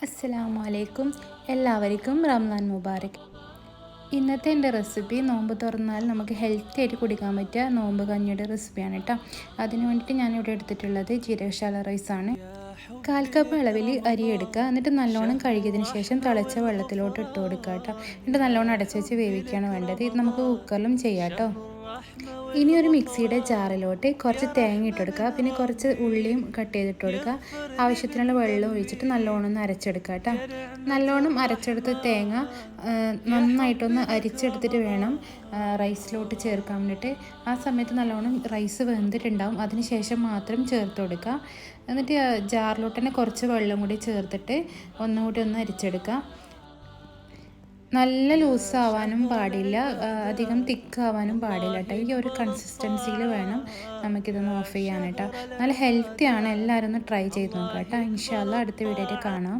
അസ്സലാമു അലൈക്കും. എല്ലാവർക്കും റംസാൻ മുബാറക്. ഇന്നത്തെ എൻ്റെ റെസിപ്പി നോമ്പ് തുറന്നാൽ നമുക്ക് ഹെൽത്തി ആയിട്ട് കുടിക്കാൻ പറ്റിയ നോമ്പ് കഞ്ഞിയുടെ റെസിപ്പിയാണ് കേട്ടോ. അതിന് വേണ്ടിയിട്ട് ഞാനിവിടെ എടുത്തിട്ടുള്ളത് ജീരകശാല റൈസാണ്. 1/4 കപ്പ് അളവിൽ അരി എടുക്കുക. എന്നിട്ട് നല്ലോണം കഴുകിയതിന് ശേഷം തിളച്ച വെള്ളത്തിലോട്ട് ഇട്ട് കൊടുക്കുക കേട്ടോ. എന്നിട്ട് നല്ലോണം അടച്ചു വെച്ച് വേവിക്കുകയാണ് വേണ്ടത്. ഇത് നമുക്ക് കുക്കറിലും ചെയ്യാം കേട്ടോ. ഇനി ഒരു മിക്സിയുടെ ജാറിലോട്ട് കുറച്ച് തേങ്ങ ഇട്ട് കൊടുക്കുക. പിന്നെ കുറച്ച് ഉള്ളിയും കട്ട് ചെയ്തിട്ട് കൊടുക്കുക. ആവശ്യത്തിനുള്ള വെള്ളം ഒഴിച്ചിട്ട് നല്ലോണം ഒന്ന് അരച്ചെടുക്കുക കേട്ടോ. നല്ലോണം അരച്ചെടുത്ത തേങ്ങ നന്നായിട്ടൊന്ന് അരിച്ചെടുത്തിട്ട് വേണം റൈസിലോട്ട് ചേർക്കാൻ വേണ്ടിയിട്ട്. ആ സമയത്ത് നല്ലോണം റൈസ് വെന്തിട്ടുണ്ടാവും. അതിന് ശേഷം മാത്രം ചേർത്ത് കൊടുക്കുക. എന്നിട്ട് ജാറിലോട്ട് തന്നെ കുറച്ച് വെള്ളം കൂടി ചേർത്തിട്ട് ഒന്നുകൂടി ഒന്ന് അരിച്ചെടുക്കുക. നല്ല ലൂസാവാനും പാടില്ല, അധികം തിക്കാവാനും പാടില്ല കേട്ടോ. ഈ ഒരു കൺസിസ്റ്റൻസിയിൽ വേണം നമുക്കിതൊന്ന് ഓഫ് ചെയ്യാൻ കേട്ടോ. നല്ല ഹെൽത്തിയാണ്. എല്ലാവരും ഒന്ന് ട്രൈ ചെയ്ത് നോക്കാം കേട്ടോ. ഇൻഷാ അല്ലാഹ് അടുത്ത വീഡിയോയിൽ കാണാം.